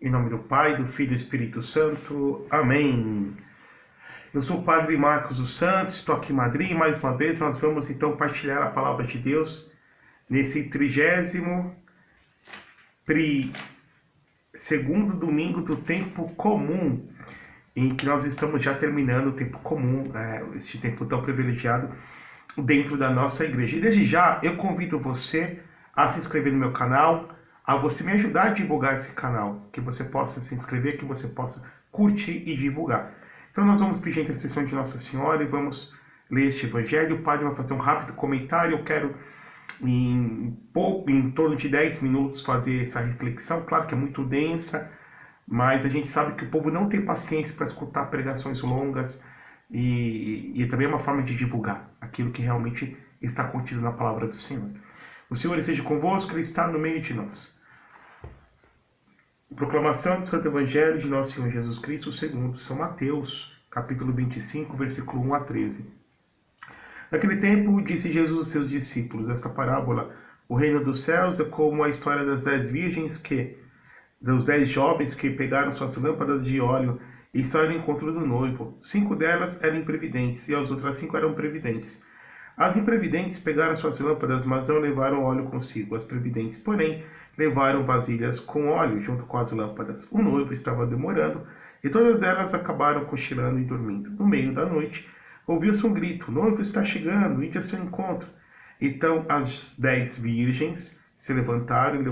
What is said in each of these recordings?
Em nome do Pai, do Filho e do Espírito Santo. Amém. Eu sou o Padre Marcos dos Santos, estou aqui em Madrid e mais uma vez nós vamos então partilhar a Palavra de Deus nesse 32º domingo do tempo comum, em que nós estamos já terminando o tempo comum, este tempo tão privilegiado dentro da nossa igreja. E desde já eu convido você a se inscrever no meu canal, a você me ajudar a divulgar esse canal, que você possa se inscrever, que você possa curtir e divulgar. Então nós vamos pedir a intercessão de Nossa Senhora e vamos ler este evangelho. O padre vai fazer um rápido comentário. Eu quero em torno de 10 minutos fazer essa reflexão. Claro que é muito densa, mas a gente sabe que o povo não tem paciência para escutar pregações longas e também é uma forma de divulgar aquilo que realmente está contido na palavra do Senhor. O Senhor esteja convosco, Ele está no meio de nós. Proclamação do Santo Evangelho de Nosso Senhor Jesus Cristo, segundo São Mateus, capítulo 25, versículo 1 a 13. Naquele tempo, disse Jesus aos seus discípulos esta parábola: o reino dos céus é como a história dos 10 jovens que pegaram suas lâmpadas de óleo e saíram ao encontro do noivo. 5 delas eram imprevidentes e as outras 5 eram previdentes. As imprevidentes pegaram suas lâmpadas, mas não levaram óleo consigo. As previdentes, porém, levaram vasilhas com óleo junto com as lâmpadas. O noivo estava demorando e todas elas acabaram cochilando e dormindo. No meio da noite, ouviu-se um grito: o noivo está chegando, ide a seu encontro. Então as 10 virgens se levantaram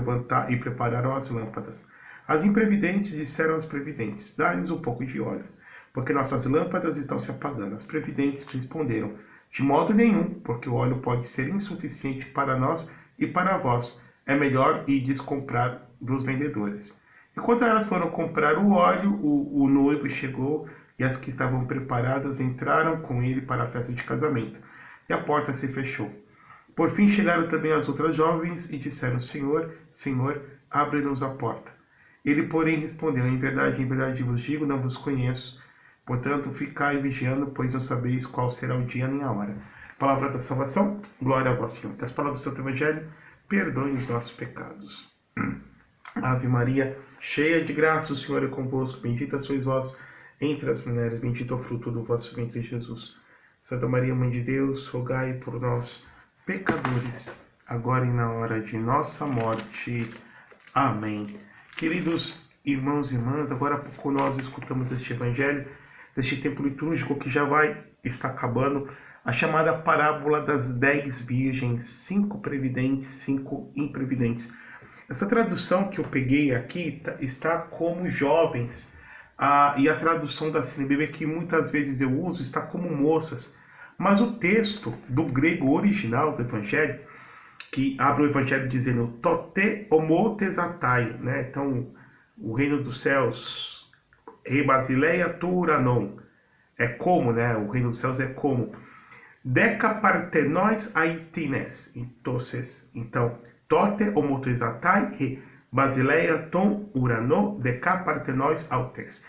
e prepararam as lâmpadas. As imprevidentes disseram aos previdentes: dá-lhes um pouco de óleo, porque nossas lâmpadas estão se apagando. As previdentes responderam: de modo nenhum, porque o óleo pode ser insuficiente para nós e para vós. É melhor ides comprar dos vendedores. Enquanto elas foram comprar o óleo, o noivo chegou e as que estavam preparadas entraram com ele para a festa de casamento. E a porta se fechou. Por fim chegaram também as outras jovens e disseram: Senhor, Senhor, abre-nos a porta. Ele, porém, respondeu: em verdade vos digo, não vos conheço. Portanto, ficai vigiando, pois não sabeis qual será o dia nem a hora. Palavra da salvação, glória a vós, Senhor. Que as palavras do Santo Evangelho perdoem os nossos pecados. Ave Maria, cheia de graça, o Senhor é convosco. Bendita sois vós entre as mulheres, bendito é o fruto do vosso ventre, Jesus. Santa Maria, Mãe de Deus, rogai por nós, pecadores, agora e na hora de nossa morte. Amém. Queridos irmãos e irmãs, agora há pouco nós escutamos este evangelho, deste tempo litúrgico que já vai estar acabando, a chamada parábola das 10 virgens, 5 previdentes, 5 imprevidentes. Essa tradução que eu peguei aqui está como jovens, e a tradução da CNBB que muitas vezes eu uso está como moças. Mas o texto do grego original do evangelho, que abre o evangelho dizendo tote homotesatai, né? Então, o reino dos céus, rebasileia tu uranon, é como, né? O reino dos céus é como. Deca partenóis aitines. Então, tote homotesatai e basileia ton urano deca partenóis autes.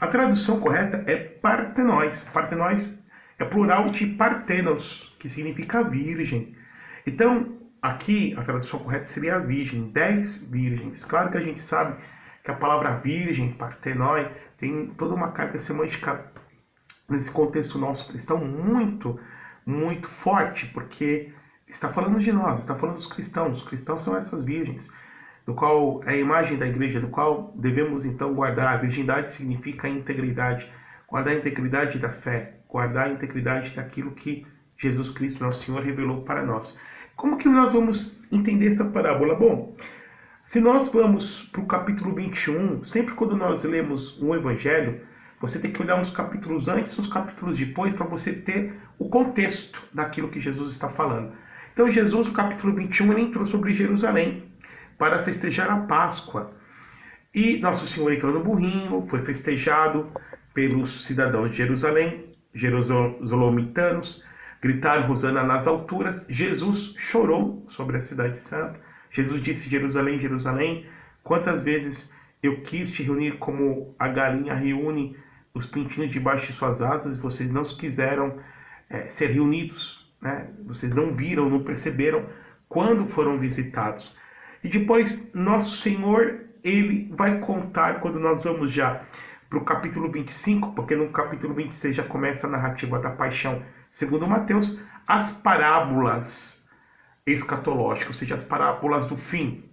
A tradução correta é partenóis. Partenóis é plural de partenos, que significa virgem. Então, aqui a tradução correta seria virgem, 10 virgens. Claro que a gente sabe que a palavra virgem, partenói, tem toda uma carga semântica nesse contexto nosso cristão muito, muito forte, porque está falando de nós, está falando dos cristãos. Os cristãos são essas virgens, do qual é a imagem da igreja, do qual devemos então guardar. A virgindade significa a integridade, guardar a integridade da fé, guardar a integridade daquilo que Jesus Cristo, nosso Senhor, revelou para nós. Como que nós vamos entender essa parábola? Bom, se nós vamos para o capítulo 21, sempre quando nós lemos um evangelho, você tem que olhar uns capítulos antes e uns capítulos depois para você ter o contexto daquilo que Jesus está falando. Então Jesus, no capítulo 21, ele entrou sobre Jerusalém para festejar a Páscoa. E Nosso Senhor entrou no burrinho, foi festejado pelos cidadãos de Jerusalém, jerusalomitanos, gritaram Hosana nas alturas. Jesus chorou sobre a cidade santa. Jesus disse: Jerusalém, Jerusalém, quantas vezes eu quis te reunir como a galinha reúne os pintinhos debaixo de suas asas, e vocês não quiseram ser reunidos, né? Vocês não viram, não perceberam quando foram visitados. E depois Nosso Senhor ele vai contar, quando nós vamos já para o capítulo 25, porque no capítulo 26 já começa a narrativa da paixão, segundo Mateus, as parábolas escatológicas, ou seja, as parábolas do fim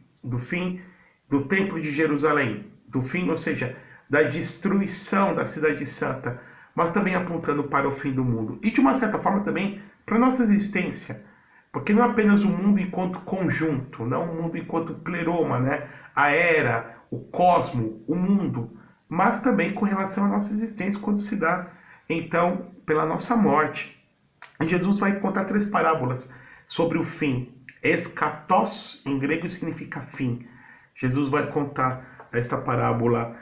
do Templo de Jerusalém, do fim, ou seja, da destruição da Cidade Santa, mas também apontando para o fim do mundo. E de uma certa forma também para a nossa existência, porque não é apenas o mundo enquanto conjunto, não o mundo enquanto pleroma, né? A era, o cosmo, o mundo, mas também com relação à nossa existência quando se dá, então, pela nossa morte. E Jesus vai contar 3 parábolas sobre o fim. Eschatos, em grego, significa fim. Jesus vai contar esta parábola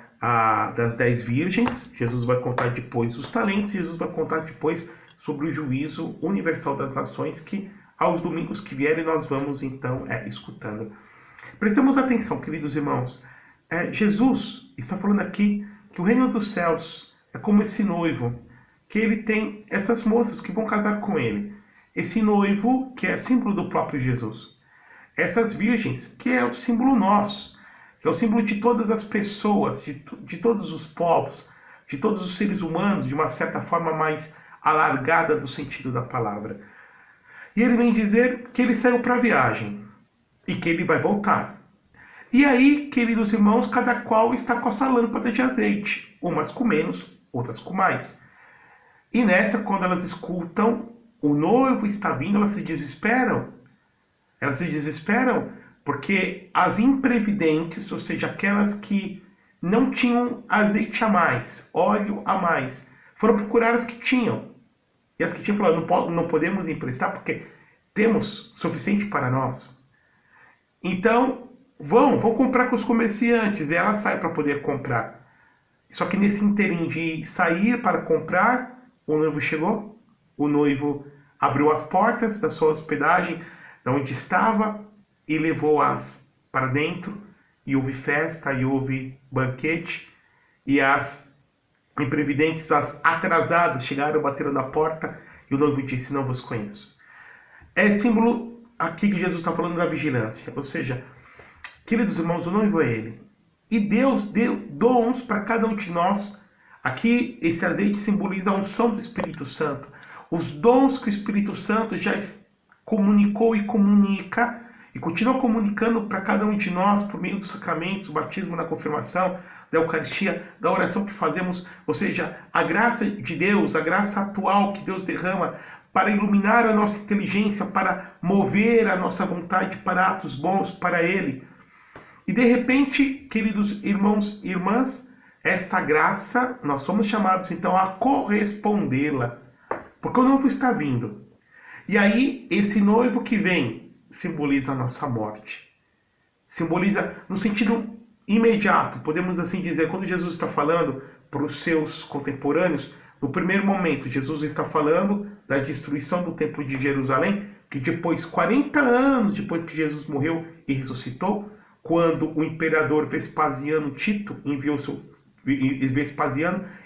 das 10 virgens, Jesus vai contar depois os talentos, Jesus vai contar depois sobre o juízo universal das nações, que aos domingos que vierem nós vamos então escutando. Prestemos atenção, queridos irmãos. Jesus está falando aqui que o reino dos céus é como esse noivo, que ele tem essas moças que vão casar com ele. Esse noivo que é símbolo do próprio Jesus. Essas virgens, que é o símbolo nosso, que é o símbolo de todas as pessoas, de todos os povos, de todos os seres humanos, de uma certa forma mais alargada do sentido da palavra. E ele vem dizer que ele saiu para a viagem e que ele vai voltar. E aí, queridos irmãos, cada qual está com a sua lâmpada de azeite, umas com menos, outras com mais. E nessa, quando elas escutam o noivo está vindo, elas se desesperam. Elas se desesperam porque as imprevidentes, ou seja, aquelas que não tinham azeite a mais, óleo a mais, foram procurar as que tinham. E as que tinham falaram, não podemos emprestar porque temos suficiente para nós. Então, vão comprar com os comerciantes. E ela sai para poder comprar. Só que nesse interim de sair para comprar, o noivo chegou. O noivo abriu as portas da sua hospedagem, de onde estava, e levou-as para dentro. E houve festa, e houve banquete. E as imprevidentes, as atrasadas, chegaram, bateram na porta. E o noivo disse, não vos conheço. É símbolo aqui que Jesus está falando da vigilância. Ou seja, queridos irmãos, o noivo é ele. E Deus deu dons para cada um de nós. Aqui esse azeite simboliza a unção do Espírito Santo. Os dons que o Espírito Santo já comunicou e comunica e continua comunicando para cada um de nós por meio dos sacramentos, o batismo, na confirmação, da Eucaristia, da oração que fazemos. Ou seja, a graça de Deus, a graça atual que Deus derrama para iluminar a nossa inteligência, para mover a nossa vontade para atos bons para Ele. E de repente, queridos irmãos e irmãs, esta graça, nós somos chamados então a correspondê-la, porque o noivo está vindo. E aí, esse noivo que vem simboliza a nossa morte. Simboliza no sentido imediato, podemos assim dizer, quando Jesus está falando para os seus contemporâneos, no primeiro momento, Jesus está falando da destruição do Templo de Jerusalém, que depois, 40 anos depois que Jesus morreu e ressuscitou, quando o imperador Vespasiano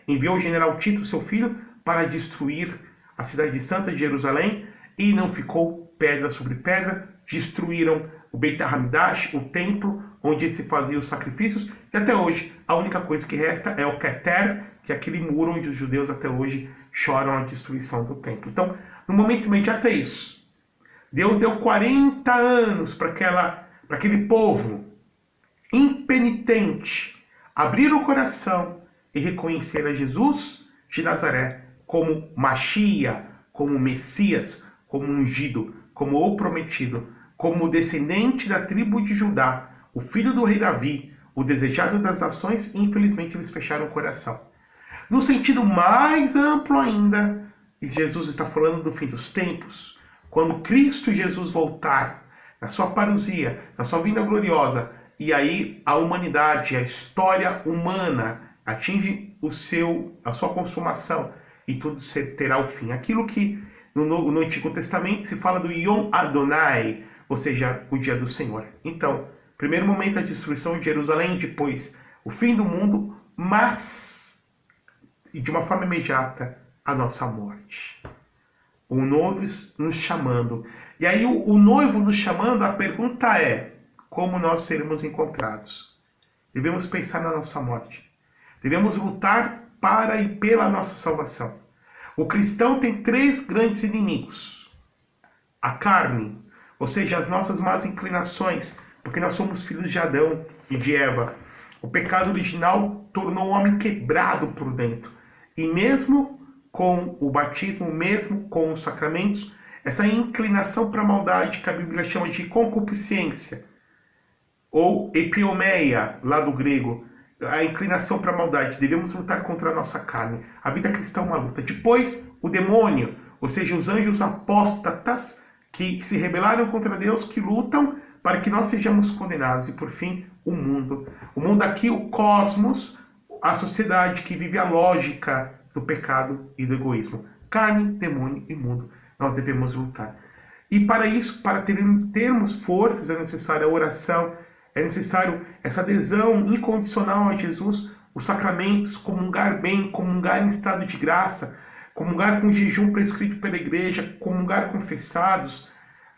enviou o general Tito, seu filho, para destruir a cidade santa de Jerusalém, e não ficou pedra sobre pedra, destruíram o Beit HaMikdash, o templo onde se faziam os sacrifícios, e até hoje a única coisa que resta é o Keter, que é aquele muro onde os judeus até hoje choram a destruição do templo. Então, no momento imediato é isso. Deus deu 40 anos para aquele povo impenitente abrir o coração e reconhecer a Jesus de Nazaré como Machia, como Messias, como ungido, como o prometido, como descendente da tribo de Judá, o filho do rei Davi, o desejado das nações, e infelizmente eles fecharam o coração. No sentido mais amplo ainda, Jesus está falando do fim dos tempos, quando Cristo Jesus voltar, na sua parousia, na sua vinda gloriosa, e aí a humanidade, a história humana atinge a sua consumação e tudo terá o fim. Aquilo que no Antigo Testamento se fala do Yom Adonai, ou seja, o dia do Senhor. Então, primeiro momento a destruição de Jerusalém, depois o fim do mundo, mas, e de uma forma imediata, a nossa morte. O noivo nos chamando. E aí o noivo nos chamando, a pergunta é, como nós seremos encontrados? devemos pensar na nossa morte. Devemos lutar para e pela nossa salvação. O cristão tem 3 grandes inimigos. A carne, ou seja, as nossas más inclinações, porque nós somos filhos de Adão e de Eva. O pecado original tornou o homem quebrado por dentro. E mesmo com o batismo, mesmo com os sacramentos, essa inclinação para a maldade que a Bíblia chama de concupiscência, ou epiomeia, lá do grego, a inclinação para a maldade. Devemos lutar contra a nossa carne. A vida cristã é uma luta. Depois, o demônio, ou seja, os anjos apóstatas que se rebelaram contra Deus, que lutam para que nós sejamos condenados. E por fim, o mundo. O mundo aqui, o cosmos, a sociedade que vive a lógica do pecado e do egoísmo. Carne, demônio e mundo. Nós devemos lutar. E para isso, para termos forças, é necessária a oração, é necessário essa adesão incondicional a Jesus, os sacramentos, comungar bem, comungar em estado de graça, comungar com jejum prescrito pela igreja, comungar confessados,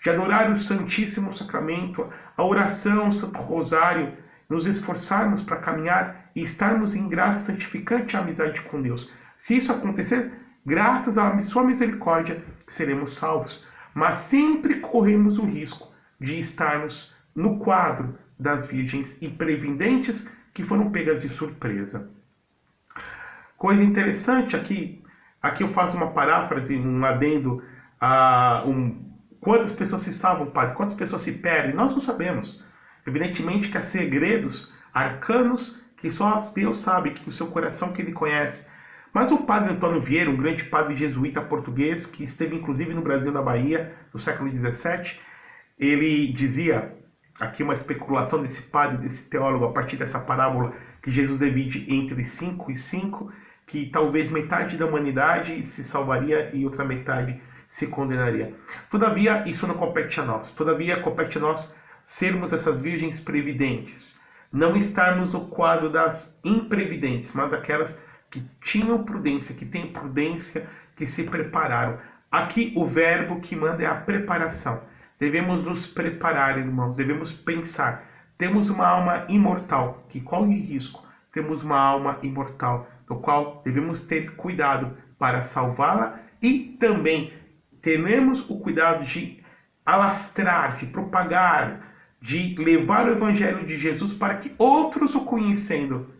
de adorar o Santíssimo Sacramento, a oração, o Santo Rosário, nos esforçarmos para caminhar e estarmos em graça santificante e amizade com Deus. Se isso acontecer, graças à sua misericórdia, seremos salvos. Mas sempre corremos o risco de estarmos no quadro das virgens imprevidentes que foram pegas de surpresa. Coisa interessante aqui eu faço uma paráfrase, um adendo a quantas pessoas se salvam, padre, quantas pessoas se perdem, nós não sabemos. Evidentemente que há segredos arcanos que só Deus sabe, que o seu coração que ele conhece. Mas o padre Antônio Vieira, um grande padre jesuíta português, que esteve inclusive no Brasil, na Bahia, no século XVII, ele dizia, aqui uma especulação desse padre, desse teólogo, a partir dessa parábola, que Jesus divide entre 5 e 5, que talvez metade da humanidade se salvaria e outra metade se condenaria. Todavia, isso não compete a nós. Todavia, compete a nós sermos essas virgens previdentes. Não estarmos no quadro das imprevidentes, mas aquelas que tinham prudência, que têm prudência, que se prepararam. Aqui o verbo que manda é a preparação. Devemos nos preparar, irmãos, devemos pensar. Temos uma alma imortal, que corre risco. Temos uma alma imortal, do qual devemos ter cuidado para salvá-la e também teremos o cuidado de alastrar, de propagar, de levar o Evangelho de Jesus para que outros o conhecendo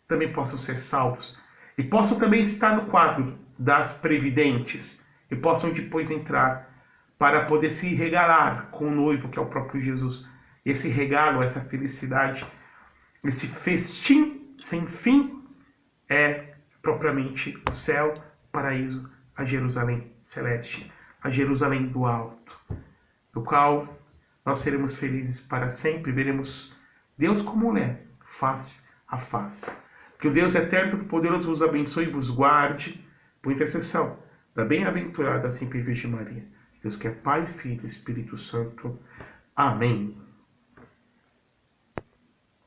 também possam ser salvos. E possam também estar no quadro das previdentes e possam depois entrar para poder se regalar com o noivo, que é o próprio Jesus. Esse regalo, essa felicidade, esse festim sem fim é propriamente o céu, o paraíso, a Jerusalém celeste, a Jerusalém do alto, do qual nós seremos felizes para sempre, veremos Deus como é, face a face. Que o Deus eterno e poderoso vos abençoe e vos guarde, por intercessão da bem-aventurada sempre Virgem Maria. Deus que é Pai, Filho e Espírito Santo. Amém.